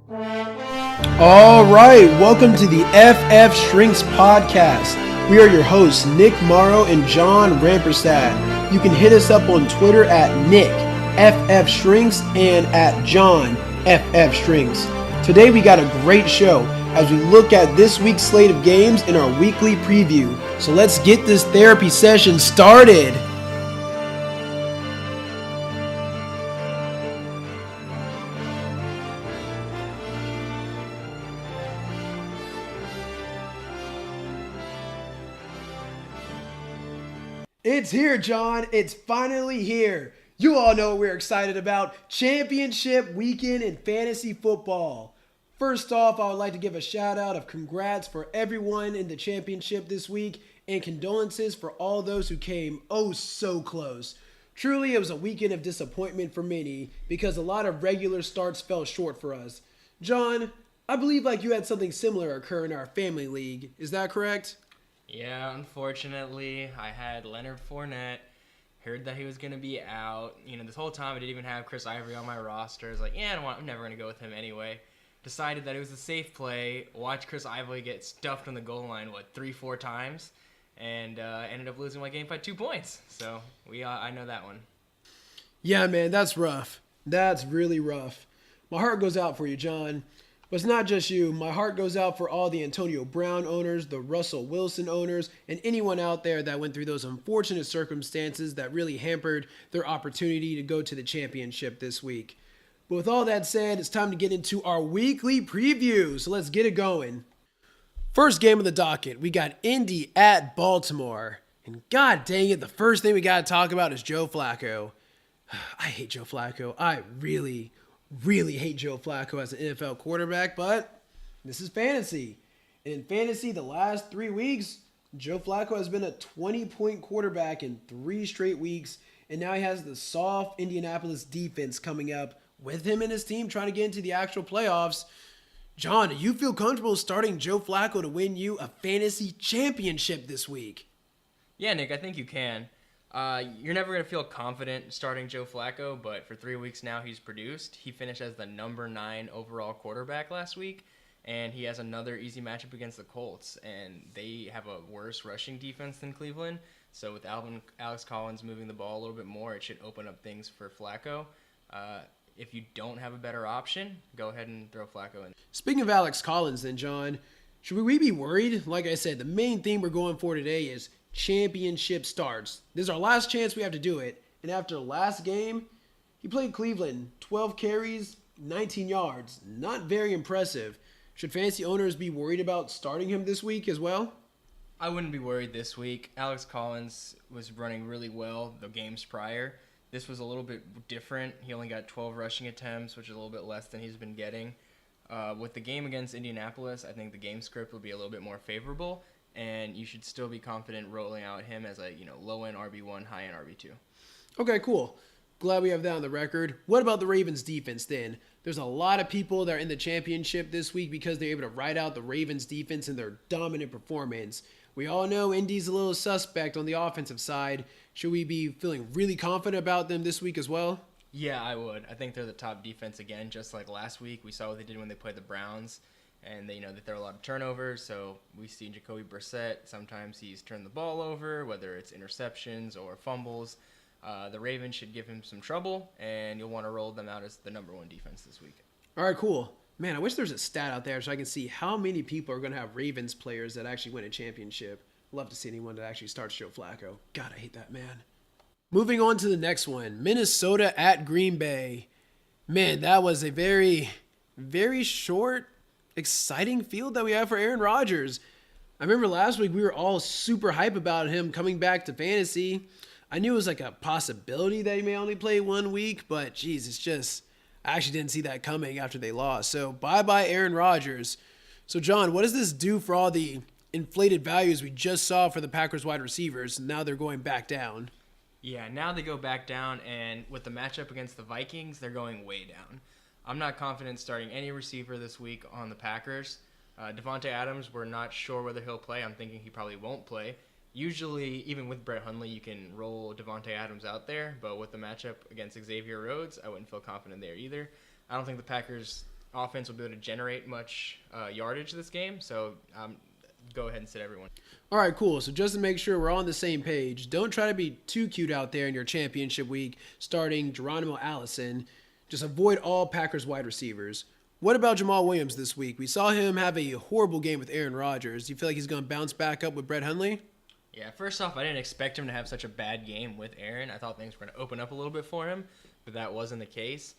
All right, welcome to the FFShrinks podcast. We are your hosts, Nick Morrow and John Ramperstad. You can hit us up on Twitter at Nick FFShrinks and at John FFShrinks. Today we got a great show as we look at this week's slate of games in our weekly preview. So let's get this therapy session started. It's here, John. It's finally here. You all know what we're excited about. Championship weekend in fantasy football. First off, I would like to give a shout out of congrats for everyone in the championship this week and condolences for all those who came oh so close. Truly, it was a weekend of disappointment for many because a lot of regular starts fell short for us. John, I believe like you had something similar occur in our family league. Is that correct? Yeah, unfortunately, I had Leonard Fournette. Heard that he was going to be out. This whole time I didn't even have Chris Ivory on my roster. I was like, I'm never going to go with him anyway. Decided that it was a safe play. Watched Chris Ivory get stuffed on the goal line, 3-4 times? And ended up losing my game by 2 points. So I know that one. Yeah, man, that's rough. That's really rough. My heart goes out for you, John. But it's not just you. My heart goes out for all the Antonio Brown owners, the Russell Wilson owners, and anyone out there that went through those unfortunate circumstances that really hampered their opportunity to go to the championship this week. But with all that said, it's time to get into our weekly preview. So let's get it going. First game of the docket, we got Indy at Baltimore. And god dang it, the first thing we got to talk about is Joe Flacco. I hate Joe Flacco. I really hate Joe Flacco as an NFL quarterback, but this is fantasy. And in fantasy, the last 3 weeks, Joe Flacco has been a 20-point quarterback in 3 straight weeks, and now he has the soft Indianapolis defense coming up with him and his team trying to get into the actual playoffs. John, do you feel comfortable starting Joe Flacco to win you a fantasy championship this week? Yeah, Nick, I think you can. You're never going to feel confident starting Joe Flacco, but for 3 weeks now he's produced. He finished as the number 9 overall quarterback last week, and he has another easy matchup against the Colts, and they have a worse rushing defense than Cleveland. So with Alex Collins moving the ball a little bit more, it should open up things for Flacco. If you don't have a better option, go ahead and throw Flacco in. Speaking of Alex Collins then, John, should we be worried? Like I said, the main theme we're going for today is championship starts. This is our last chance we have to do it. And after the last game, he played Cleveland, 12 carries, 19 yards. Not very impressive. Should fantasy owners be worried about starting him this week as well? I wouldn't be worried this week. Alex Collins was running really well the games prior. This was a little bit different. He only got 12 rushing attempts, which is a little bit less than he's been getting. With the game against Indianapolis, I think the game script will be a little bit more favorable, and you should still be confident rolling out him as a low-end RB1, high-end RB2. Okay, cool. Glad we have that on the record. What about the Ravens defense then? There's a lot of people that are in the championship this week because they're able to ride out the Ravens defense and their dominant performance. We all know Indy's a little suspect on the offensive side. Should we be feeling really confident about them this week as well? Yeah, I would. I think they're the top defense again, just like last week. We saw what they did when they played the Browns, and they that there are a lot of turnovers. So we see Jacoby Brissett. Sometimes he's turned the ball over, whether it's interceptions or fumbles. The Ravens should give him some trouble, and you'll want to roll them out as the number 1 defense this week. All right, cool. Man, I wish there's a stat out there so I can see how many people are going to have Ravens players that actually win a championship. Love to see anyone that actually starts Joe Flacco. God, I hate that man. Moving on to the next one, Minnesota at Green Bay. Man, that was a very short, exciting field that we have for Aaron Rodgers. I remember last week we were all super hype about him coming back to fantasy. I knew it was like a possibility that he may only play 1 week, but geez, it's just, I actually didn't see that coming after they lost. So bye-bye Aaron Rodgers. So John, what does this do for all the inflated values we just saw for the Packers wide receivers? Now they're going back down. Yeah, now they go back down, and with the matchup against the Vikings, they're going way down. I'm not confident starting any receiver this week on the Packers. Devontae Adams, we're not sure whether he'll play. I'm thinking he probably won't play. Usually, even with Brett Hundley, you can roll Devontae Adams out there, but with the matchup against Xavier Rhodes, I wouldn't feel confident there either. I don't think the Packers offense will be able to generate much yardage this game. So go ahead and sit everyone. All right, cool. So just to make sure we're all on the same page, don't try to be too cute out there in your championship week starting Geronimo Allison. Just avoid all Packers wide receivers. What about Jamal Williams this week? We saw him have a horrible game with Aaron Rodgers. Do you feel like he's going to bounce back up with Brett Hundley? Yeah, first off, I didn't expect him to have such a bad game with Aaron. I thought things were going to open up a little bit for him, but that wasn't the case.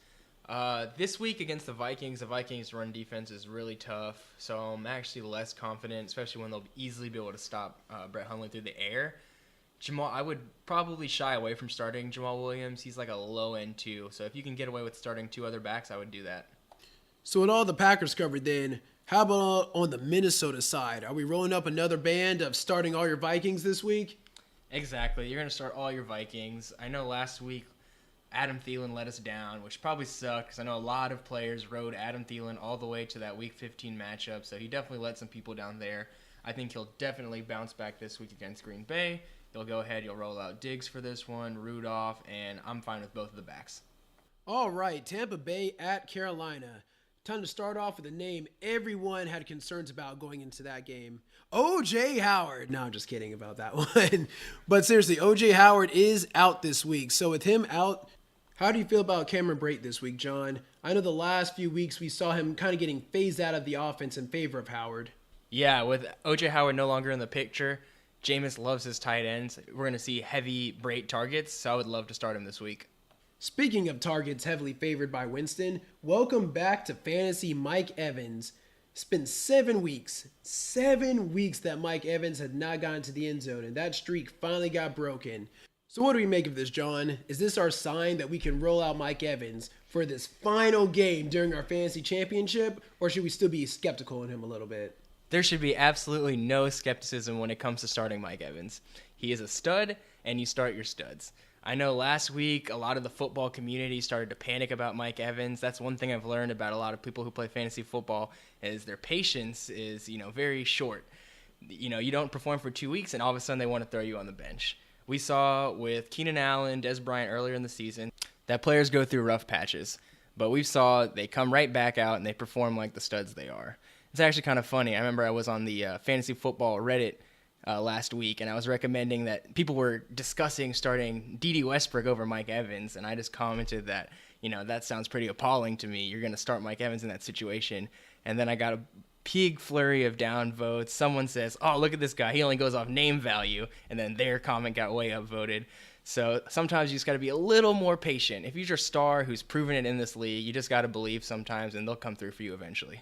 This week against the Vikings run defense is really tough, so I'm actually less confident, especially when they'll easily be able to stop Brett Hundley through the air. I would probably shy away from starting Jamal Williams. He's like a low-end 2, so if you can get away with starting 2 other backs, I would do that. So with all the Packers covered then, how about on the Minnesota side? Are we rolling up another band of starting all your Vikings this week? Exactly. You're going to start all your Vikings. I know last week Adam Thielen let us down, which probably sucked because I know a lot of players rode Adam Thielen all the way to that Week 15 matchup, so he definitely let some people down there. I think he'll definitely bounce back this week against Green Bay. You'll go ahead, you'll roll out Diggs for this one, Rudolph, and I'm fine with both of the backs. All right, Tampa Bay at Carolina. Time to start off with a name everyone had concerns about going into that game. O.J. Howard. No, I'm just kidding about that one. But seriously, O.J. Howard is out this week. So with him out, how do you feel about Cameron Brate this week, John? I know the last few weeks we saw him kind of getting phased out of the offense in favor of Howard. Yeah, with O.J. Howard no longer in the picture, Jameis loves his tight ends. We're going to see heavy Brate targets, so I would love to start him this week. Speaking of targets heavily favored by Winston, welcome back to fantasy Mike Evans. It's been 7 weeks that Mike Evans had not gotten to the end zone, and that streak finally got broken. So what do we make of this, John? Is this our sign that we can roll out Mike Evans for this final game during our fantasy championship, or should we still be skeptical in him a little bit? There should be absolutely no skepticism when it comes to starting Mike Evans. He is a stud, and you start your studs. I know last week a lot of the football community started to panic about Mike Evans. That's one thing I've learned about a lot of people who play fantasy football is their patience is, very short. You don't perform for 2 weeks and all of a sudden they want to throw you on the bench. We saw with Keenan Allen, Des Bryant earlier in the season that players go through rough patches, but we saw they come right back out and they perform like the studs they are. It's actually kind of funny. I remember I was on the fantasy football Reddit last week, and I was recommending that people were discussing starting D.D. Westbrook over Mike Evans, and I just commented that, that sounds pretty appalling to me. You're going to start Mike Evans in that situation. And then I got a big flurry of down votes. Someone says, oh, look at this guy. He only goes off name value, and then their comment got way upvoted. So sometimes you just got to be a little more patient. If you're your star who's proven it in this league, you just got to believe sometimes, and they'll come through for you eventually.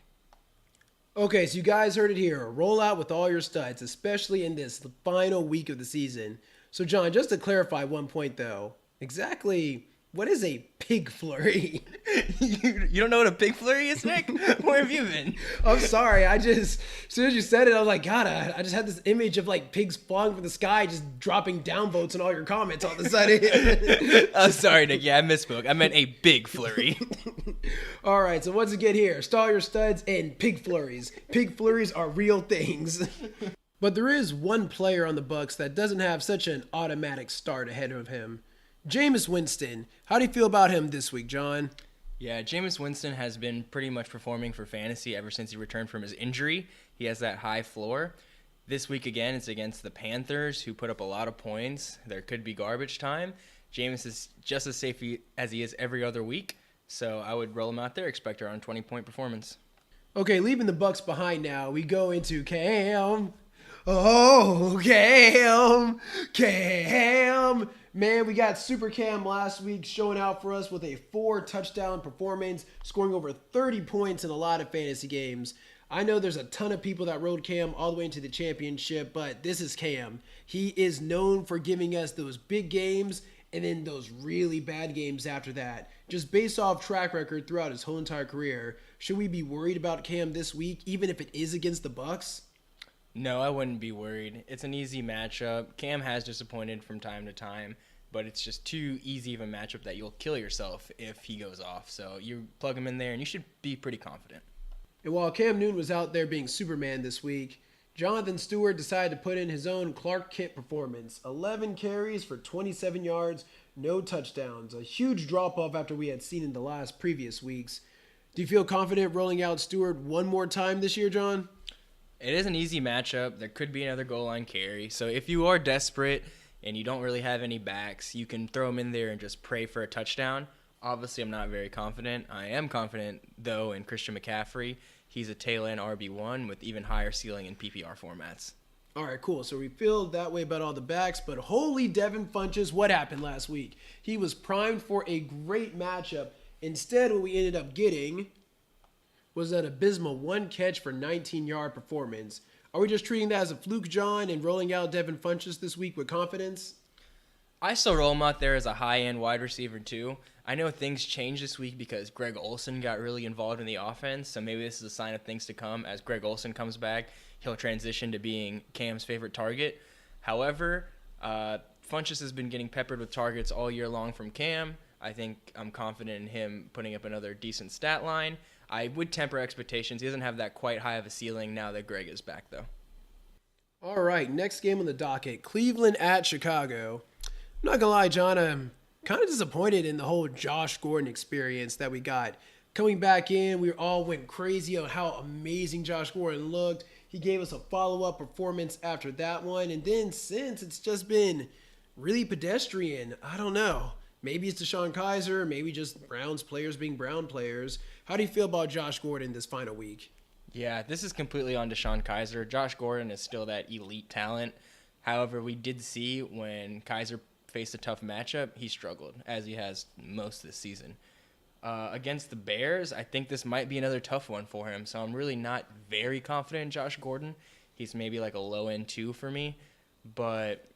Okay, so you guys heard it here. Roll out with all your studs, especially in this final week of the season. So, John, just to clarify one point, though, exactly what is a pig flurry? You don't know what a pig flurry is, Nick? Where have you been? I'm sorry. As soon as you said it, I was like, God, I just had this image of like pigs flying from the sky, just dropping down votes in all your comments all of a sudden. I'm sorry, Nick. Yeah, I misspoke. I meant a big flurry. All right, so once again here, stall your studs and pig flurries. Pig flurries are real things. But there is one player on the Bucs that doesn't have such an automatic start ahead of him. Jameis Winston. How do you feel about him this week, John? Yeah, Jameis Winston has been pretty much performing for fantasy ever since he returned from his injury. He has that high floor. This week, again, it's against the Panthers, who put up a lot of points. There could be garbage time. Jameis is just as safe as he is every other week, so I would roll him out there, expect around 20-point performance. Okay, leaving the Bucs behind now, we go into Cam. Oh, Cam. Man, we got Super Cam last week showing out for us with a 4-touchdown performance, scoring over 30 points in a lot of fantasy games. I know there's a ton of people that rode Cam all the way into the championship, but this is Cam. He is known for giving us those big games and then those really bad games after that. Just based off track record throughout his whole entire career, should we be worried about Cam this week, even if it is against the Bucs? No, I wouldn't be worried. It's an easy matchup. Cam has disappointed from time to time, but it's just too easy of a matchup that you'll kill yourself if he goes off. So you plug him in there, and you should be pretty confident. And while Cam Newton was out there being Superman this week, Jonathan Stewart decided to put in his own Clark Kent performance. 11 carries for 27 yards, no touchdowns. A huge drop-off after we had seen in the previous weeks. Do you feel confident rolling out Stewart one more time this year, John? It is an easy matchup. There could be another goal line carry. So if you are desperate and you don't really have any backs, you can throw him in there and just pray for a touchdown. Obviously, I'm not very confident. I am confident, though, in Christian McCaffrey. He's a tail end RB1 with even higher ceiling in PPR formats. All right, cool. So we feel that way about all the backs, but holy Devin Funches, what happened last week? He was primed for a great matchup. Instead, what we ended up getting was that abysmal one catch for 19-yard performance. Are we just treating that as a fluke, John, and rolling out Devin Funches this week with confidence? I still roll him out there as a high-end wide receiver, too. I know things changed this week because Greg Olsen got really involved in the offense, so maybe this is a sign of things to come. As Greg Olsen comes back, he'll transition to being Cam's favorite target. However, Funches has been getting peppered with targets all year long from Cam. I think I'm confident in him putting up another decent stat line. I would temper expectations. He doesn't have that quite high of a ceiling now that Greg is back, though. All right, next game on the docket, Cleveland at Chicago. I'm not going to lie, John, I'm kind of disappointed in the whole Josh Gordon experience that we got. Coming back in, we all went crazy on how amazing Josh Gordon looked. He gave us a follow-up performance after that one, and then since, it's just been really pedestrian. I don't know. Maybe it's DeShone Kizer, maybe just Browns players being Brown players. How do you feel about Josh Gordon this final week? Yeah, this is completely on DeShone Kizer. Josh Gordon is still that elite talent. However, we did see when Kizer faced a tough matchup, he struggled, as he has most this season. Against the Bears, I think this might be another tough one for him, so I'm really not very confident in Josh Gordon. He's maybe like a low-end 2 for me, but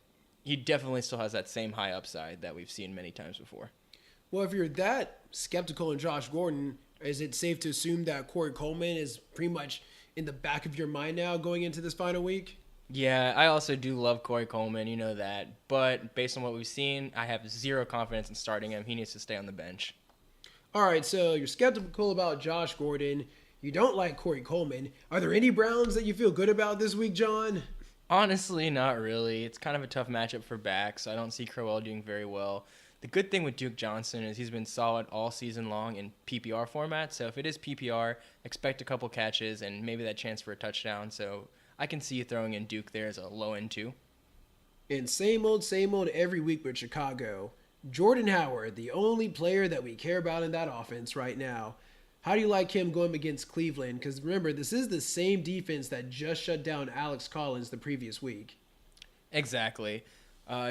he definitely still has that same high upside that we've seen many times before. Well, if you're that skeptical in Josh Gordon, is it safe to assume that Corey Coleman is pretty much in the back of your mind now going into this final week? Yeah, I also do love Corey Coleman, you know that. But based on what we've seen, I have zero confidence in starting him. He needs to stay on the bench. All right, so you're skeptical about Josh Gordon. You don't like Corey Coleman. Are there any Browns that you feel good about this week, John? Honestly, not really. It's kind of a tough matchup for backs. I don't see Crowell doing very well. The good thing with Duke Johnson is he's been solid all season long in PPR format. So if it is PPR, expect a couple catches and maybe that chance for a touchdown. So I can see you throwing in Duke there as a low-end 2. And same old every week with Chicago. Jordan Howard, the only player that we care about in that offense right now. How do you like him going against Cleveland? Because remember, this is the same defense that just shut down Alex Collins the previous week. Exactly.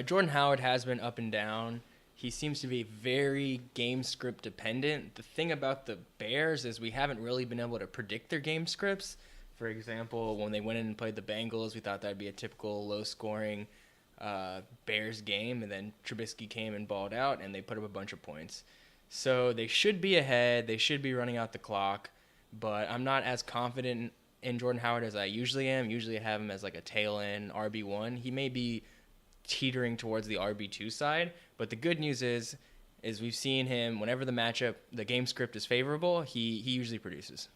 Jordan Howard has been up and down. He seems to be very game script dependent. The thing about the Bears is we haven't really been able to predict their game scripts. For example, when they went in and played the Bengals, we thought that would be a typical low-scoring Bears game, and then Trubisky came and balled out, and they put up a bunch of points. So they should be ahead. They should be running out the clock, but I'm not as confident in Jordan Howard as I usually am. Usually I have him as like a tail-end RB1. He may be teetering towards the RB2 side, but the good news is we've seen him, whenever the game script is favorable, he usually produces.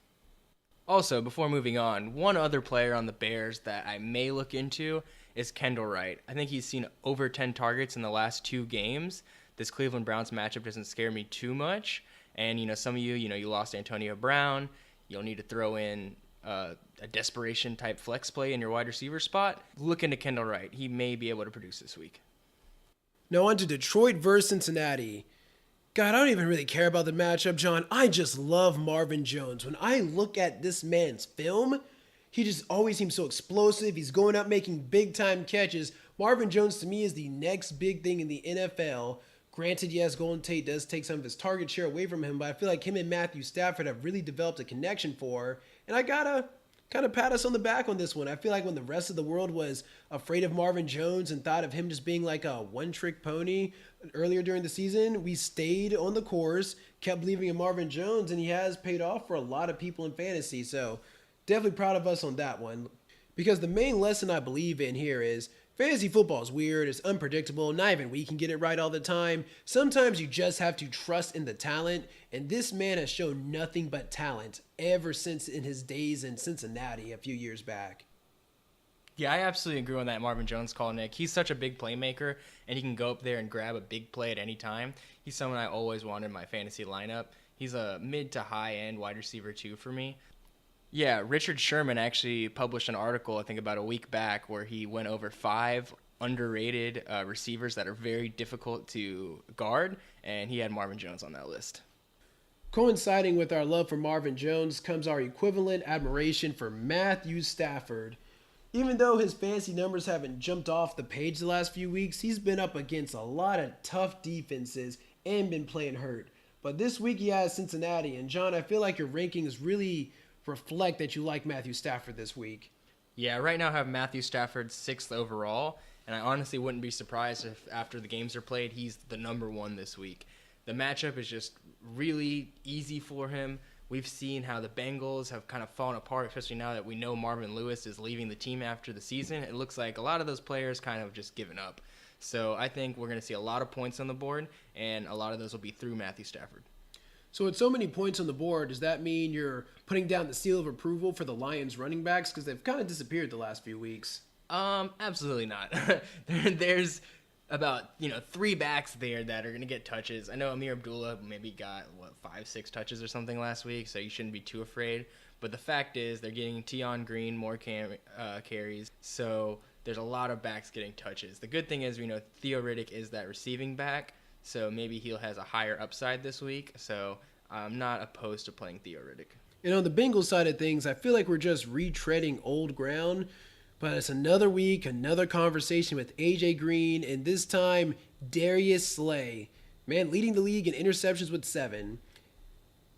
Also, before moving on, one other player on the Bears that I may look into is Kendall Wright. I think he's seen over 10 targets in the last 2 games. This Cleveland Browns matchup doesn't scare me too much. And, some of you lost Antonio Brown. You'll need to throw in a desperation type flex play in your wide receiver spot. Look into Kendall Wright. He may be able to produce this week. Now on to Detroit versus Cincinnati. God, I don't even really care about the matchup, John. I just love Marvin Jones. When I look at this man's film, he just always seems so explosive. He's going up making big-time catches. Marvin Jones, to me, is the next big thing in the NFL. Granted, yes, Golden Tate does take some of his target share away from him, but I feel like him and Matthew Stafford have really developed a connection for. And I gotta kind of pat us on the back on this one. I feel like when the rest of the world was afraid of Marvin Jones and thought of him just being like a one-trick pony earlier during the season, we stayed on the course, kept believing in Marvin Jones, and he has paid off for a lot of people in fantasy. So definitely proud of us on that one. Because the main lesson I believe in here is fantasy football is weird, it's unpredictable, not even we can get it right all the time. Sometimes you just have to trust in the talent, and this man has shown nothing but talent ever since in his days in Cincinnati a few years back. Yeah, I absolutely agree on that Marvin Jones call, Nick. He's such a big playmaker, and he can go up there and grab a big play at any time. He's someone I always wanted in my fantasy lineup. He's a mid to high end wide receiver 2 for me. Yeah, Richard Sherman actually published an article, I think about a week back, where he went over 5 underrated receivers that are very difficult to guard, and he had Marvin Jones on that list. Coinciding with our love for Marvin Jones comes our equivalent admiration for Matthew Stafford. Even though his fantasy numbers haven't jumped off the page the last few weeks, he's been up against a lot of tough defenses and been playing hurt. But this week he has Cincinnati, and John, I feel like your rankings really reflect that you like Matthew Stafford this week. Yeah, right now I have Matthew Stafford 6th overall, and I honestly wouldn't be surprised if after the games are played, he's the number 1 this week. The matchup is just really easy for him. We've seen how the Bengals have kind of fallen apart, especially now that we know Marvin Lewis is leaving the team after the season. It looks like a lot of those players kind of just given up. So I think we're going to see a lot of points on the board, and a lot of those will be through Matthew Stafford. So with so many points on the board, does that mean you're putting down the seal of approval for the Lions running backs? Because they've kind of disappeared the last few weeks. Absolutely not. There's about 3 backs there that are going to get touches. I know Amir Abdullah maybe got 5-6 touches or something last week, so you shouldn't be too afraid. But the fact is they're getting Tion Green more carries, so there's a lot of backs getting touches. The good thing is we know Theo Riddick is that receiving back, so maybe he has a higher upside this week. So I'm not opposed to playing Theo Riddick. And on the Bengals side of things, I feel like we're just retreading old ground. But it's another week, another conversation with A.J. Green, and this time, Darius Slay. Man, leading the league in interceptions with 7.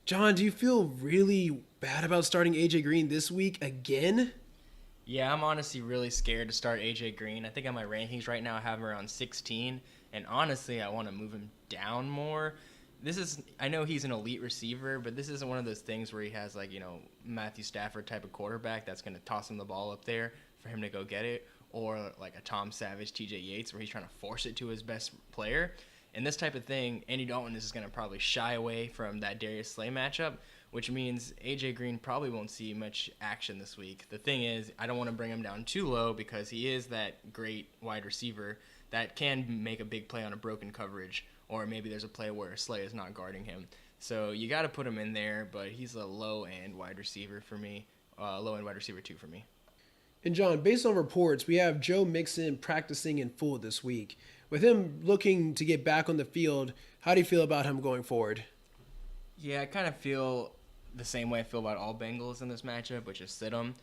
John, do you feel really bad about starting A.J. Green this week again? Yeah, I'm honestly really scared to start A.J. Green. I think on my rankings right now I have him around 16, and honestly I want to move him down more. I know he's an elite receiver, but this isn't one of those things where he has Matthew Stafford type of quarterback that's going to toss him the ball up there for him to go get it, or like a Tom Savage, TJ Yates, where he's trying to force it to his best player. And this type of thing, Andy Dalton is going to probably shy away from that Darius Slay matchup, which means A.J. Green probably won't see much action this week. The thing is, I don't want to bring him down too low because he is that great wide receiver that can make a big play on a broken coverage, or maybe there's a play where Slay is not guarding him. So you got to put him in there, but he's a low-end wide receiver for me, low-end wide receiver 2 for me. And John, based on reports, we have Joe Mixon practicing in full this week. With him looking to get back on the field, how do you feel about him going forward? Yeah, I kind of feel the same way I feel about all Bengals in this matchup, which is sit them.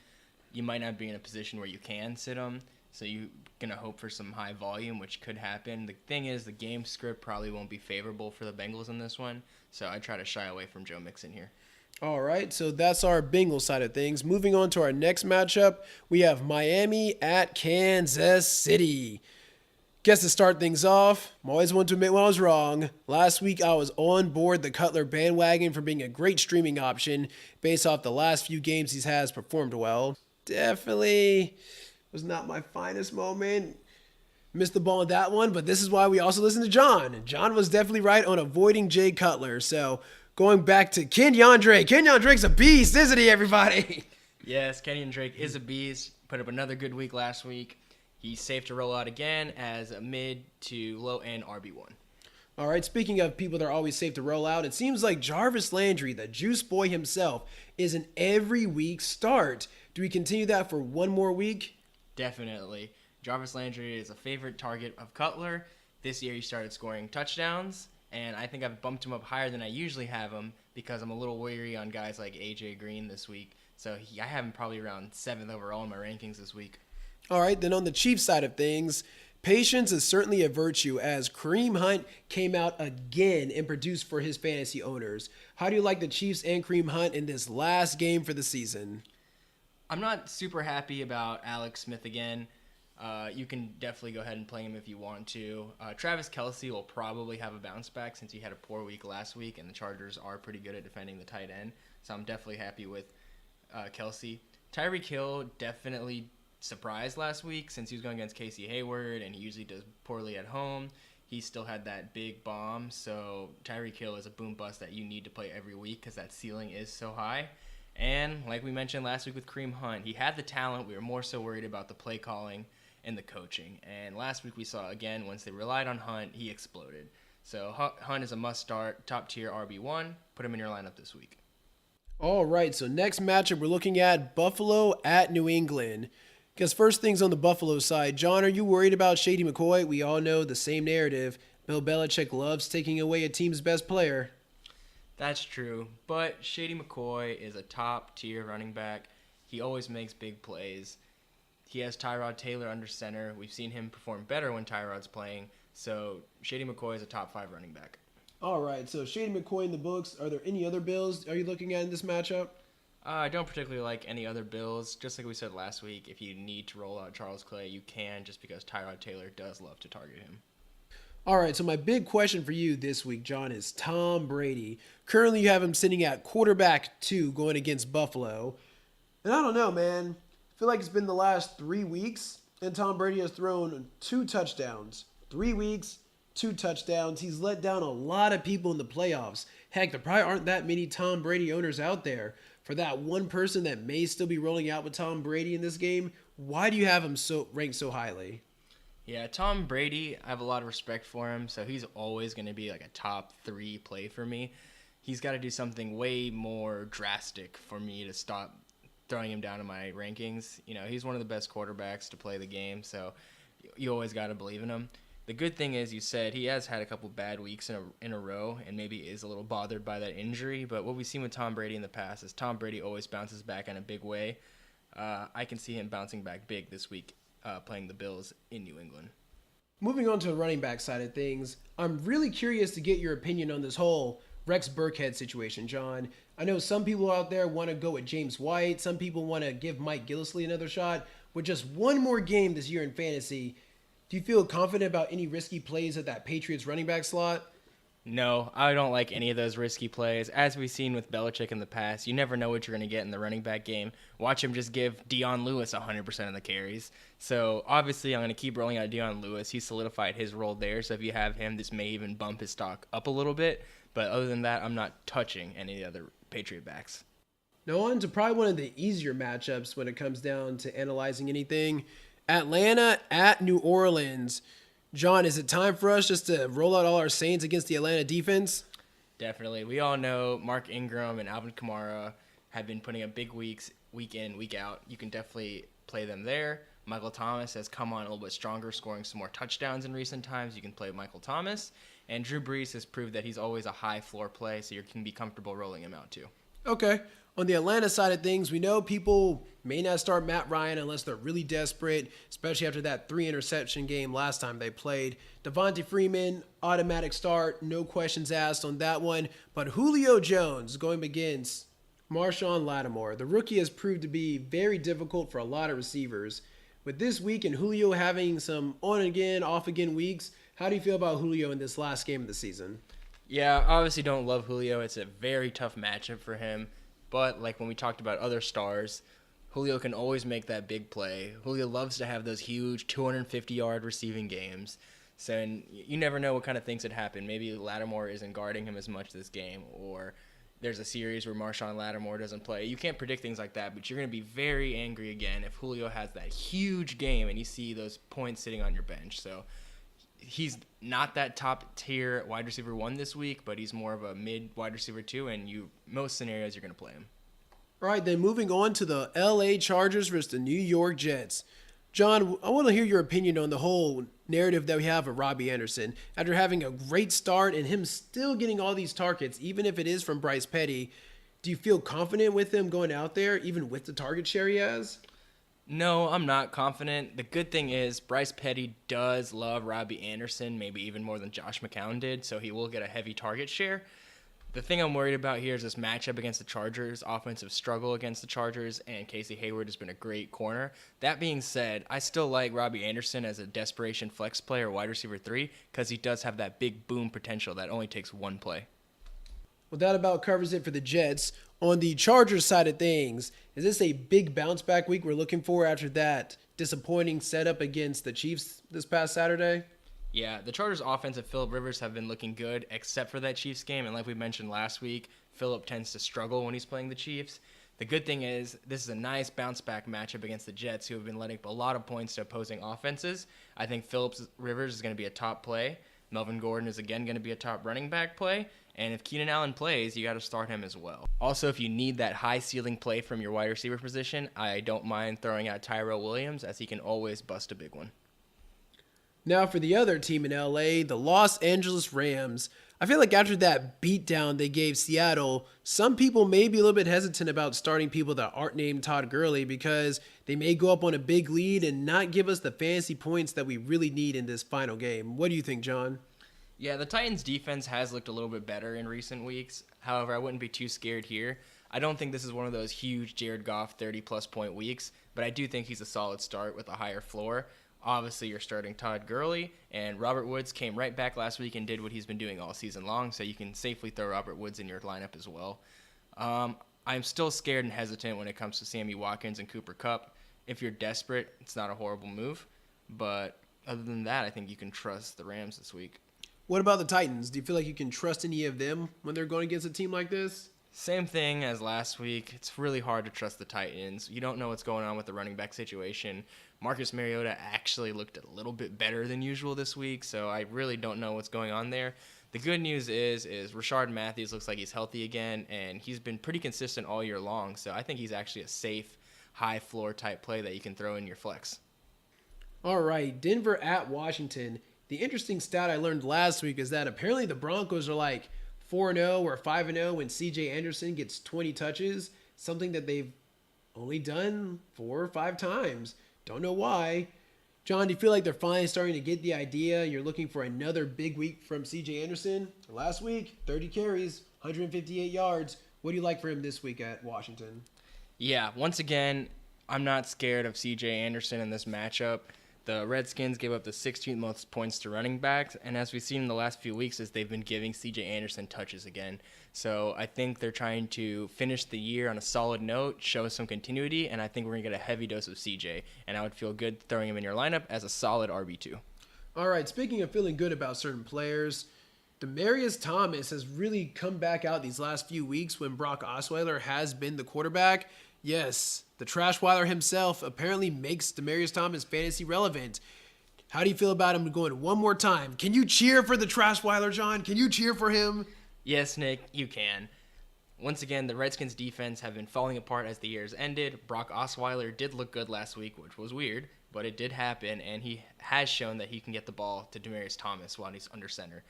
You might not be in a position where you can sit them, so you're going to hope for some high volume, which could happen. The thing is, the game script probably won't be favorable for the Bengals in this one, so I try to shy away from Joe Mixon here. All right, so that's our Bengals side of things. Moving on to our next matchup, we have Miami at Kansas City. Guess to start things off, I'm always one to admit when I was wrong. Last week, I was on board the Cutler bandwagon for being a great streaming option based off the last few games he has performed well. Definitely was not my finest moment. Missed the ball on that one, but this is why we also listen to John. John was definitely right on avoiding Jay Cutler, so going back to Kenyon Drake. Kenyon Drake's a beast, isn't he, everybody? Yes, Kenyon Drake is a beast. Put up another good week last week. He's safe to roll out again as a mid to low-end RB1. All right, speaking of people that are always safe to roll out, it seems like Jarvis Landry, the juice boy himself, is an every week start. Do we continue that for one more week? Definitely. Jarvis Landry is a favorite target of Cutler. This year he started scoring touchdowns, and I think I've bumped him up higher than I usually have him because I'm a little weary on guys like A.J. Green this week. So I have him probably around 7th overall in my rankings this week. All right, then on the Chiefs side of things, patience is certainly a virtue as Kareem Hunt came out again and produced for his fantasy owners. How do you like the Chiefs and Kareem Hunt in this last game for the season? I'm not super happy about Alex Smith again. You can definitely go ahead and play him if you want to. Travis Kelce will probably have a bounce back since he had a poor week last week, and the Chargers are pretty good at defending the tight end. So I'm definitely happy with Kelce. Tyreek Hill definitely surprised last week since he was going against Casey Hayward, and he usually does poorly at home. He still had that big bomb, so Tyreek Hill is a boom bust that you need to play every week because that ceiling is so high. And like we mentioned last week with Kareem Hunt, he had the talent. We were more so worried about the play calling and the coaching. And last week we saw, again, once they relied on Hunt, he exploded. So Hunt is a must-start, top-tier RB1. Put him in your lineup this week. All right, so next matchup we're looking at Buffalo at New England. Because first things on the Buffalo side, John, are you worried about Shady McCoy? We all know the same narrative. Bill Belichick loves taking away a team's best player. That's true, but Shady McCoy is a top-tier running back. He always makes big plays. He has Tyrod Taylor under center. We've seen him perform better when Tyrod's playing. So Shady McCoy is a top 5 running back. All right, so Shady McCoy in the books. Are there any other Bills are you looking at in this matchup? I don't particularly like any other Bills. Just like we said last week, if you need to roll out Charles Clay, you can, just because Tyrod Taylor does love to target him. All right, so my big question for you this week, John, is Tom Brady. Currently, you have him sitting at quarterback 2 going against Buffalo. And I don't know, man. I feel like it's been the last 3 weeks, and Tom Brady has thrown 2 touchdowns. 3 weeks, 2 touchdowns. He's let down a lot of people in the playoffs. Heck, there probably aren't that many Tom Brady owners out there. For that one person that may still be rolling out with Tom Brady in this game, why do you have him ranked so highly? Yeah, Tom Brady, I have a lot of respect for him, so he's always going to be like a top 3 play for me. He's got to do something way more drastic for me to stop throwing him down in my rankings. You know, he's one of the best quarterbacks to play the game, so you always got to believe in him. The good thing is, you said he has had a couple bad weeks in a row and maybe is a little bothered by that injury, but what we've seen with Tom Brady in the past is Tom Brady always bounces back in a big way. I can see him bouncing back big this week playing the Bills in New England. Moving on to the running back side of things, I'm really curious to get your opinion on this whole Rex Burkhead situation, John. I know some people out there want to go with James White. Some people want to give Mike Gillislee another shot. With just one more game this year in fantasy, do you feel confident about any risky plays at that Patriots running back slot? No, I don't like any of those risky plays. As we've seen with Belichick in the past, you never know what you're going to get in the running back game. Watch him just give Dion Lewis 100% of the carries. So obviously I'm going to keep rolling out Dion Lewis. He solidified his role there, so if you have him, this may even bump his stock up a little bit. But other than that, I'm not touching any other Patriot backs. Now on to probably one of the easier matchups when it comes down to analyzing anything. Atlanta at New Orleans. John, is it time for us just to roll out all our Saints against the Atlanta defense? Definitely. We all know Mark Ingram and Alvin Kamara have been putting up big weeks, week in, week out. You can definitely play them there. Michael Thomas has come on a little bit stronger, scoring some more touchdowns in recent times. You can play Michael Thomas. And Drew Brees has proved that he's always a high floor play, so you can be comfortable rolling him out too. Okay. On the Atlanta side of things, we know people may not start Matt Ryan unless they're really desperate, especially after that 3-interception game last time they played. Devontae Freeman, automatic start, no questions asked on that one. But Julio Jones going against Marshawn Lattimore. The rookie has proved to be very difficult for a lot of receivers. With this week and Julio having some on-again, off-again weeks, how do you feel about Julio in this last game of the season? Yeah, obviously don't love Julio. It's a very tough matchup for him. But like when we talked about other stars, Julio can always make that big play. Julio loves to have those huge 250-yard receiving games. So and you never know what kind of things could happen. Maybe Lattimore isn't guarding him as much this game, or there's a series where Marshawn Lattimore doesn't play. You can't predict things like that, but you're going to be very angry again if Julio has that huge game and you see those points sitting on your bench. So he's not that top tier wide receiver 1 this week, but he's more of a mid wide receiver 2, and most scenarios you're going to play him. All right, then moving on to the LA Chargers versus the New York Jets. John, I want to hear your opinion on the whole narrative that we have of Robbie Anderson. After having a great start and him still getting all these targets, even if it is from Bryce Petty, do you feel confident with him going out there, even with the target share he has? No, I'm not confident. The good thing is Bryce Petty does love Robbie Anderson, maybe even more than Josh McCown did, so he will get a heavy target share. The thing I'm worried about here is this matchup against the Chargers, offensive struggle against the Chargers, and Casey Hayward has been a great corner. That being said, I still like Robbie Anderson as a desperation flex play or wide receiver 3 because he does have that big boom potential that only takes one play. Well, that about covers it for the Jets. On the Chargers side of things, is this a big bounce back week we're looking for after that disappointing setup against the Chiefs this past Saturday? Yeah, the Chargers' offense and Phillip Rivers have been looking good, except for that Chiefs game. And like we mentioned last week, Phillip tends to struggle when he's playing the Chiefs. The good thing is this is a nice bounce-back matchup against the Jets, who have been letting up a lot of points to opposing offenses. I think Phillip Rivers is going to be a top play. Melvin Gordon is again going to be a top running back play. And if Keenan Allen plays, you got to start him as well. Also, if you need that high ceiling play from your wide receiver position, I don't mind throwing out Tyrell Williams, as he can always bust a big one. Now for the other team in LA, the Los Angeles Rams. I feel like after that beatdown they gave Seattle, some people may be a little bit hesitant about starting people that aren't named Todd Gurley because they may go up on a big lead and not give us the fantasy points that we really need in this final game. What do you think, John? Yeah, the Titans' defense has looked a little bit better in recent weeks. However, I wouldn't be too scared here. I don't think this is one of those huge Jared Goff 30-plus point weeks, but I do think he's a solid start with a higher floor. Obviously, you're starting Todd Gurley, and Robert Woods came right back last week and did what he's been doing all season long, so you can safely throw Robert Woods in your lineup as well. I'm still scared and hesitant when it comes to Sammy Watkins and Cooper Kupp. If you're desperate, it's not a horrible move, but other than that, I think you can trust the Rams this week. What about the Titans? Do you feel like you can trust any of them when they're going against a team like this? Same thing as last week. It's really hard to trust the Titans. You don't know what's going on with the running back situation. Marcus Mariota actually looked a little bit better than usual this week, so I really don't know what's going on there. The good news is Rashard Matthews looks like he's healthy again, and he's been pretty consistent all year long, so I think he's actually a safe, high-floor type play that you can throw in your flex. All right, Denver at Washington. The interesting stat I learned last week is that apparently the Broncos are like 4-0 or 5-0 when CJ Anderson gets 20 touches, something that they've only done 4 or 5 times. Don't know why. John, do you feel like they're finally starting to get the idea? You're looking for another big week from CJ Anderson? Last week, 30 carries, 158 yards. What do you like for him this week at Washington? Yeah, once again, I'm not scared of CJ Anderson in this matchup. The Redskins gave up the 16th most points to running backs, and as we've seen in the last few weeks, is they've been giving C.J. Anderson touches again. So I think they're trying to finish the year on a solid note, show some continuity, and I think we're going to get a heavy dose of C.J., and I would feel good throwing him in your lineup as a solid RB2. All right, speaking of feeling good about certain players, Demaryius Thomas has really come back out these last few weeks when Brock Osweiler has been the quarterback. Yes, the Trashweiler himself apparently makes Demaryius Thomas fantasy relevant. How do you feel about him going one more time? Can you cheer for the Trashweiler, John? Can you cheer for him? Yes, Nick, you can. Once again, the Redskins' defense have been falling apart as the years ended. Brock Osweiler did look good last week, which was weird, but it did happen, and he has shown that he can get the ball to Demaryius Thomas while he's under center.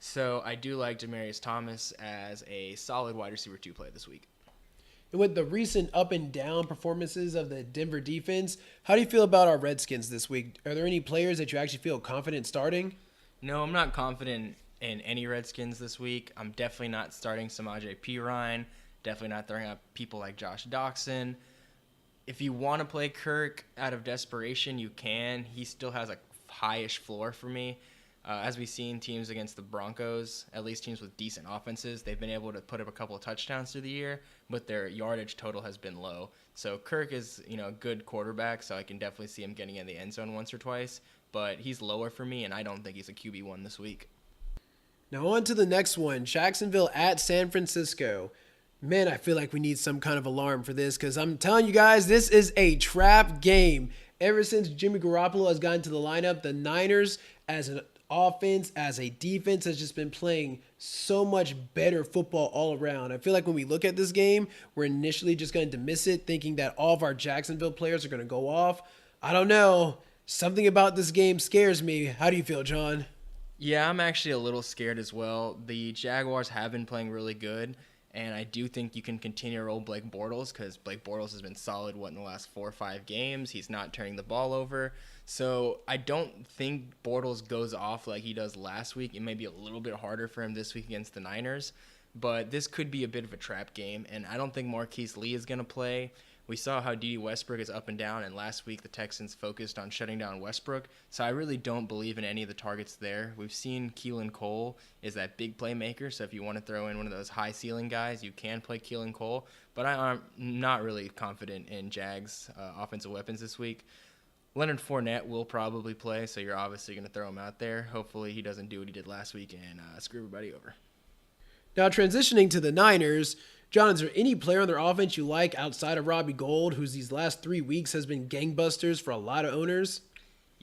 So I do like Demaryius Thomas as a solid wide receiver 2 play this week. And with the recent up and down performances of the Denver defense, how do you feel about our Redskins this week? Are there any players that you actually feel confident starting? No, I'm not confident in any Redskins this week. I'm definitely not starting Samaje Perine. Definitely not throwing out people like Josh Doxson. If you want to play Kirk out of desperation, you can. He still has a high-ish floor for me. As we've seen teams against the Broncos, at least teams with decent offenses, they've been able to put up a couple of touchdowns through the year, but their yardage total has been low. So Kirk is, a good quarterback, so I can definitely see him getting in the end zone once or twice, but he's lower for me, and I don't think he's a QB1 this week. Now on to the next one, Jacksonville at San Francisco. Man, I feel like we need some kind of alarm for this because I'm telling you guys, this is a trap game. Ever since Jimmy Garoppolo has gotten to the lineup, the Niners as an offense, as a defense, has just been playing so much better football all around. I feel like when we look at this game, we're initially just going to dismiss it, thinking that all of our Jacksonville players are going to go off. I don't know. Something about this game scares me. How do you feel, John? Yeah, I'm actually a little scared as well. The Jaguars have been playing really good, and I do think you can continue to roll Blake Bortles because Blake Bortles has been solid, in the last 4 or 5 games. He's not turning the ball over. So I don't think Bortles goes off like he does last week. It may be a little bit harder for him this week against the Niners, but this could be a bit of a trap game, and I don't think Marquise Lee is going to play. We saw how D.D. Westbrook is up and down, and last week the Texans focused on shutting down Westbrook, so I really don't believe in any of the targets there. We've seen Keelan Cole is that big playmaker, so if you want to throw in one of those high-ceiling guys, you can play Keelan Cole, but I'm not really confident in Jags' offensive weapons this week. Leonard Fournette will probably play, so you're obviously going to throw him out there. Hopefully he doesn't do what he did last week and screw everybody over. Now transitioning to the Niners, John, is there any player on their offense you like outside of Robbie Gould, who's these last 3 weeks has been gangbusters for a lot of owners?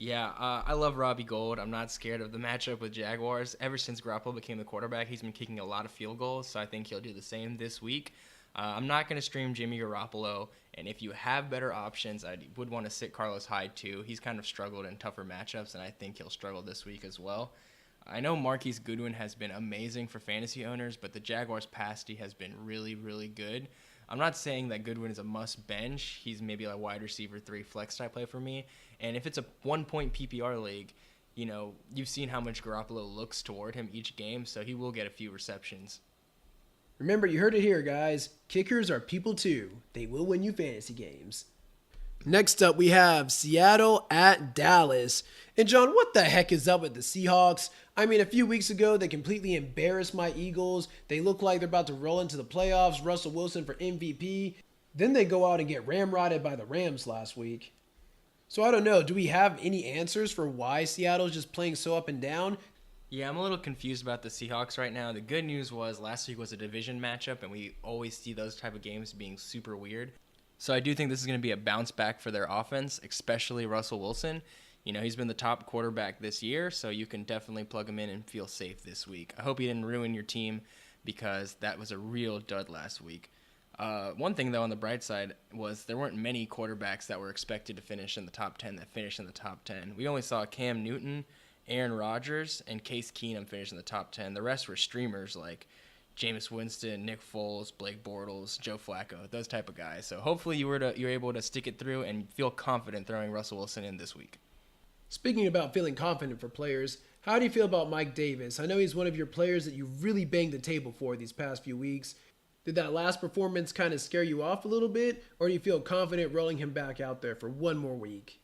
Yeah, I love Robbie Gould. I'm not scared of the matchup with Jaguars. Ever since Garoppolo became the quarterback, he's been kicking a lot of field goals, so I think he'll do the same this week. I'm not going to stream Jimmy Garoppolo, and if you have better options, I would want to sit Carlos Hyde too. He's kind of struggled in tougher matchups, and I think he'll struggle this week as well. I know Marquise Goodwin has been amazing for fantasy owners, but the Jaguars' pass D has been really, really good. I'm not saying that Goodwin is a must bench. He's maybe a wide receiver 3 flex type play for me. And if it's a 1-point PPR league, you've seen how much Garoppolo looks toward him each game, so he will get a few receptions. Remember, you heard it here, guys. Kickers are people too. They will win you fantasy games. Next up, we have Seattle at Dallas. And John, what the heck is up with the Seahawks? I mean, a few weeks ago, they completely embarrassed my Eagles. They look like they're about to roll into the playoffs. Russell Wilson for MVP. Then they go out and get ramrodded by the Rams last week. So I don't know. Do we have any answers for why Seattle's just playing so up and down? Yeah, I'm a little confused about the Seahawks right now. The good news was last week was a division matchup, and we always see those type of games being super weird. So I do think this is going to be a bounce back for their offense, especially Russell Wilson. He's been the top quarterback this year, so you can definitely plug him in and feel safe this week. I hope he didn't ruin your team because that was a real dud last week. One thing, though, on the bright side was there weren't many quarterbacks that were expected to finish in the top 10 that finished in the top 10. We only saw Cam Newton, Aaron Rodgers, and Case Keenum finish in the top 10. The rest were streamers like Jameis Winston, Nick Foles, Blake Bortles, Joe Flacco, those type of guys. So hopefully you're able to stick it through and feel confident throwing Russell Wilson in this week. Speaking about feeling confident for players, how do you feel about Mike Davis? I know he's one of your players that you really banged the table for these past few weeks. Did that last performance kind of scare you off a little bit, or do you feel confident rolling him back out there for one more week?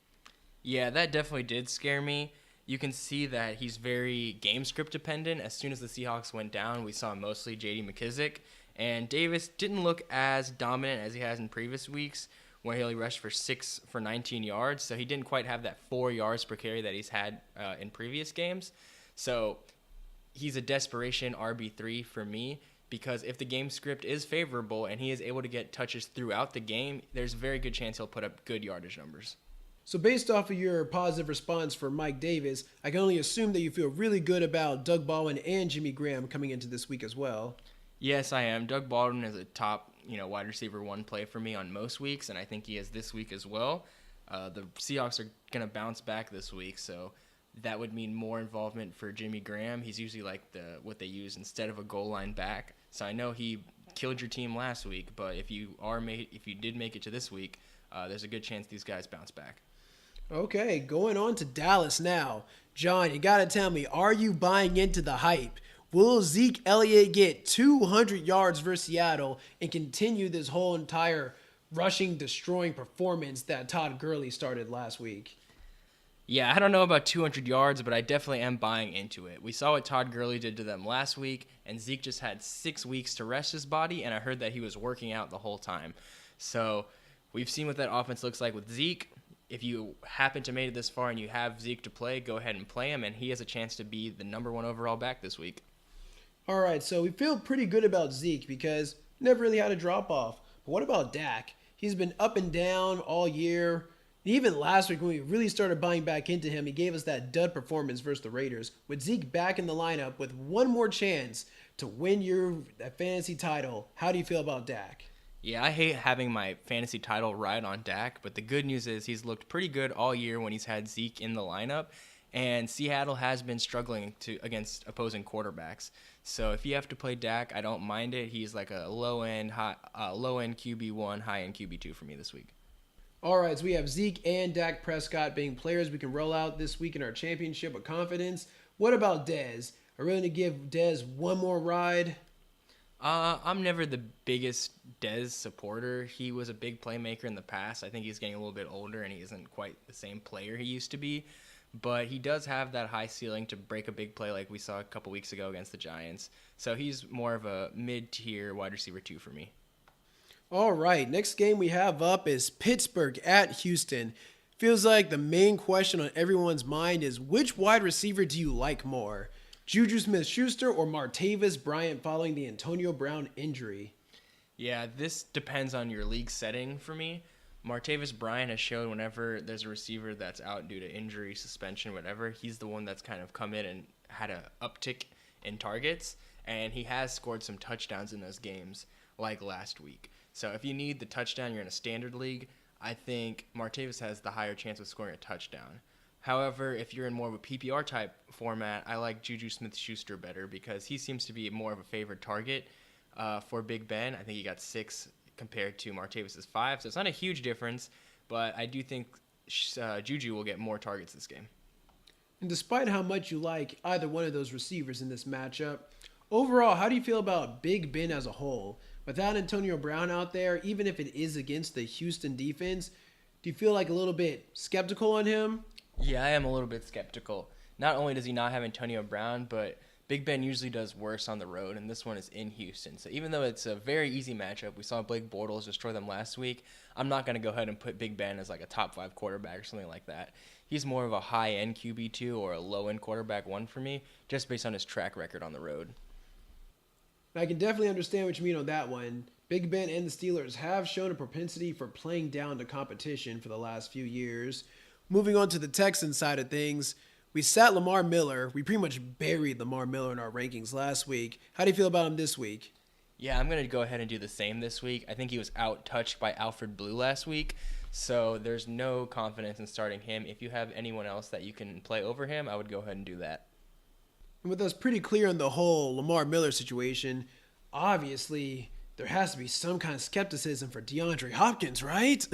Yeah, that definitely did scare me. You can see that he's very game script dependent. As soon as the Seahawks went down, we saw mostly J.D. McKissic, and Davis didn't look as dominant as he has in previous weeks, where he only rushed for 19 yards, so he didn't quite have that 4 yards per carry that he's had in previous games. So he's a desperation RB3 for me, because if the game script is favorable and he is able to get touches throughout the game, there's a very good chance he'll put up good yardage numbers. So based off of your positive response for Mike Davis, I can only assume that you feel really good about Doug Baldwin and Jimmy Graham coming into this week as well. Yes, I am. Doug Baldwin is a top, wide receiver 1 play for me on most weeks, and I think he is this week as well. The Seahawks are going to bounce back this week, so that would mean more involvement for Jimmy Graham. He's usually like what they use instead of a goal line back. So I know he killed your team last week, but if you did make it to this week, there's a good chance these guys bounce back. Okay, going on to Dallas now. John, you got to tell me, are you buying into the hype? Will Zeke Elliott get 200 yards versus Seattle and continue this whole entire rushing, destroying performance that Todd Gurley started last week? Yeah, I don't know about 200 yards, but I definitely am buying into it. We saw what Todd Gurley did to them last week, and Zeke just had 6 weeks to rest his body, and I heard that he was working out the whole time. So we've seen what that offense looks like with Zeke. If you happen to make it this far and you have Zeke to play, go ahead and play him, and he has a chance to be the number 1 overall back this week. All right, so we feel pretty good about Zeke because never really had a drop-off. But what about Dak? He's been up and down all year. Even last week when we really started buying back into him, he gave us that dud performance versus the Raiders. With Zeke back in the lineup with one more chance to win your fantasy title, how do you feel about Dak? Yeah, I hate having my fantasy title ride on Dak, but the good news is he's looked pretty good all year when he's had Zeke in the lineup, and Seattle has been struggling against opposing quarterbacks. So if you have to play Dak, I don't mind it. He's like a low-end QB1, high-end QB2 for me this week. All right, so we have Zeke and Dak Prescott being players we can roll out this week in our championship with confidence. What about Dez? Are we going to give Dez one more ride? I'm never the biggest Dez supporter. He was a big playmaker in the past. I think he's getting a little bit older and he isn't quite the same player he used to be. But he does have that high ceiling to break a big play like we saw a couple weeks ago against the Giants. So he's more of a mid-tier wide receiver 2 for me. All right, next game we have up is Pittsburgh at Houston. Feels like the main question on everyone's mind is which wide receiver do you like more? Juju Smith-Schuster or Martavis Bryant following the Antonio Brown injury? Yeah, this depends on your league setting for me. Martavis Bryant has shown whenever there's a receiver that's out due to injury, suspension, whatever, he's the one that's kind of come in and had a uptick in targets, and he has scored some touchdowns in those games, like last week. So if you need the touchdown, you're in a standard league, I think Martavis has the higher chance of scoring a touchdown. However, if you're in more of a PPR type format, I like Juju Smith-Schuster better because he seems to be more of a favored target for Big Ben. I think he got 6 compared to Martavis's 5, so it's not a huge difference, but I do think Juju will get more targets this game. And despite how much you like either one of those receivers in this matchup, overall, how do you feel about Big Ben as a whole? Without Antonio Brown out there, even if it is against the Houston defense, do you feel like a little bit skeptical on him? Yeah, I am a little bit skeptical. Not only does he not have Antonio Brown, but Big Ben usually does worse on the road, and this one is in Houston. So even though it's a very easy matchup, we saw Blake Bortles destroy them last week, I'm not going to go ahead and put Big Ben as like a top 5 quarterback or something like that. He's more of a high-end QB2 or a low-end quarterback 1 for me, just based on his track record on the road. I can definitely understand what you mean on that one. Big Ben and the Steelers have shown a propensity for playing down to competition for the last few years. Moving on to the Texans side of things, we sat Lamar Miller. We pretty much buried Lamar Miller in our rankings last week. How do you feel about him this week? Yeah, I'm going to go ahead and do the same this week. I think he was out-touched by Alfred Blue last week, so there's no confidence in starting him. If you have anyone else that you can play over him, I would go ahead and do that. And with us pretty clear on the whole Lamar Miller situation, obviously there has to be some kind of skepticism for DeAndre Hopkins, right?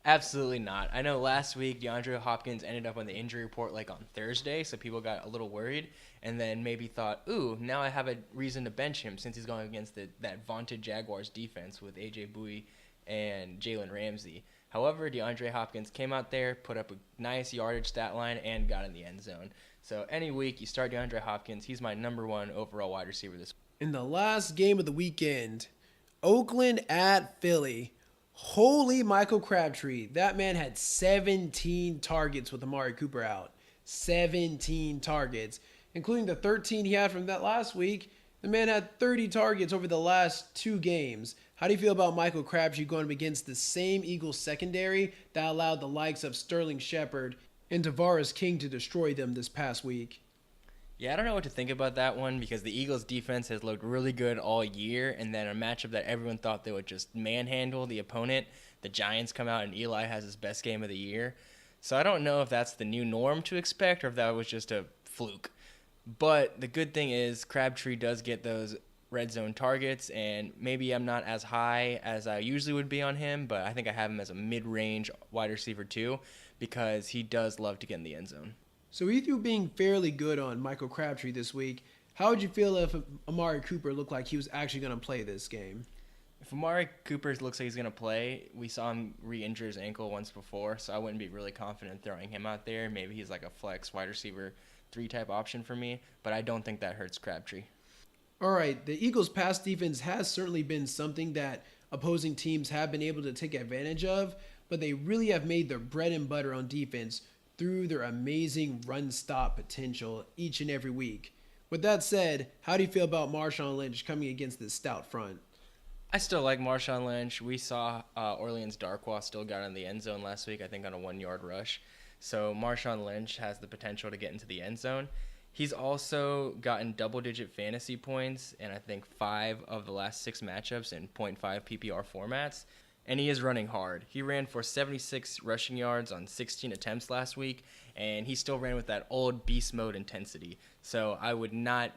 Absolutely not. I know last week DeAndre Hopkins ended up on the injury report like on Thursday, so people got a little worried and then maybe thought, ooh, now I have a reason to bench him since he's going against that vaunted Jaguars defense with A.J. Bowie and Jalen Ramsey. However, DeAndre Hopkins came out there, put up a nice yardage stat line, and got in the end zone. So any week you start DeAndre Hopkins, he's my number 1 overall wide receiver this week. In the last game of the weekend, Oakland at Philly. Holy Michael Crabtree. That man had 17 targets with Amari Cooper out. 17 targets, including the 13 he had from that last week. The man had 30 targets over the last 2 games. How do you feel about Michael Crabtree going up against the same Eagles secondary that allowed the likes of Sterling Shepard and Tavares King to destroy them this past week? Yeah, I don't know what to think about that one because the Eagles' defense has looked really good all year, and then a matchup that everyone thought they would just manhandle the opponent, the Giants come out and Eli has his best game of the year. So I don't know if that's the new norm to expect or if that was just a fluke. But the good thing is Crabtree does get those red zone targets, and maybe I'm not as high as I usually would be on him, but I think I have him as a mid-range wide receiver too because he does love to get in the end zone. So with you being fairly good on Michael Crabtree this week, how would you feel if Amari Cooper looked like he was actually going to play this game? If Amari Cooper looks like he's going to play, we saw him re-injure his ankle once before, so I wouldn't be really confident throwing him out there. Maybe he's like a flex wide receiver 3 type option for me, but I don't think that hurts Crabtree. All right, the Eagles' pass defense has certainly been something that opposing teams have been able to take advantage of, but they really have made their bread and butter on defense through their amazing run-stop potential each and every week. With that said, how do you feel about Marshawn Lynch coming against this stout front? I still like Marshawn Lynch. We saw Orleans Darkwa still got in the end zone last week, I think on a 1-yard rush. So Marshawn Lynch has the potential to get into the end zone. He's also gotten double-digit fantasy points in, I think, 5 of the last 6 matchups in .5 PPR formats. And he is running hard. He ran for 76 rushing yards on 16 attempts last week, and he still ran with that old beast mode intensity. So I would not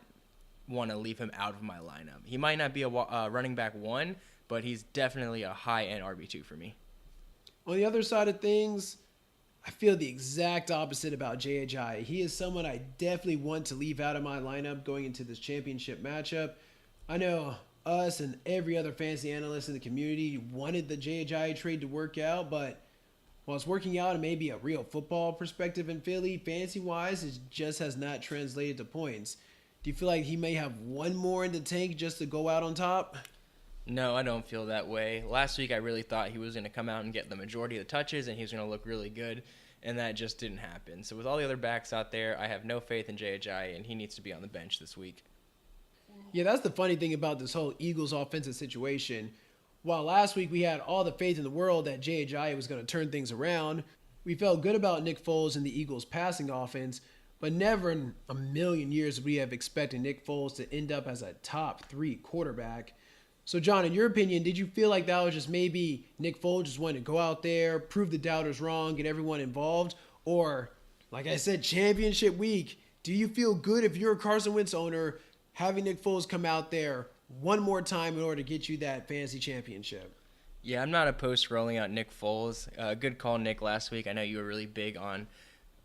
want to leave him out of my lineup. He might not be a running back 1, but he's definitely a high-end RB2 for me. On the other side of things, I feel the exact opposite about J.H.I. He is someone I definitely want to leave out of my lineup going into this championship matchup. I know us and every other fantasy analyst in the community wanted the J.H.I. trade to work out, but while it's working out and maybe a real football perspective in Philly, fantasy-wise, it just has not translated to points. Do you feel like he may have one more in the tank just to go out on top? No, I don't feel that way. Last week, I really thought he was going to come out and get the majority of the touches, and he was going to look really good, and that just didn't happen. So with all the other backs out there, I have no faith in J.H.I., and he needs to be on the bench this week. Yeah, that's the funny thing about this whole Eagles offensive situation. While last week we had all the faith in the world that Jay was going to turn things around, we felt good about Nick Foles and the Eagles' passing offense, but never in a million years would we have expected Nick Foles to end up as a top 3 quarterback. So, John, in your opinion, did you feel like that was just maybe Nick Foles just wanted to go out there, prove the doubters wrong, get everyone involved? Or, like I said, championship week, do you feel good if you're a Carson Wentz owner having Nick Foles come out there one more time in order to get you that fantasy championship? Yeah, I'm not opposed to rolling out Nick Foles. Good call, Nick, last week. I know you were really big on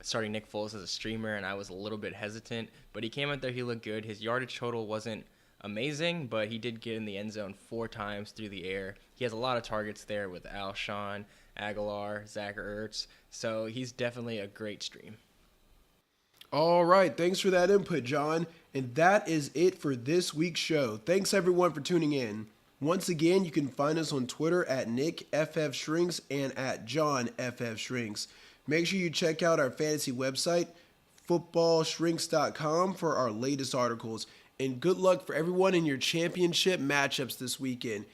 starting Nick Foles as a streamer, and I was a little bit hesitant. But he came out there, he looked good. His yardage total wasn't amazing, but he did get in the end zone 4 times through the air. He has a lot of targets there with Alshon, Aguilar, Zach Ertz. So he's definitely a great stream. All right, thanks for that input, John. And that is it for this week's show. Thanks everyone for tuning in. Once again, you can find us on Twitter at NickFFShrinks and at JohnFFShrinks. Make sure you check out our fantasy website, FootballShrinks.com, for our latest articles. And good luck for everyone in your championship matchups this weekend.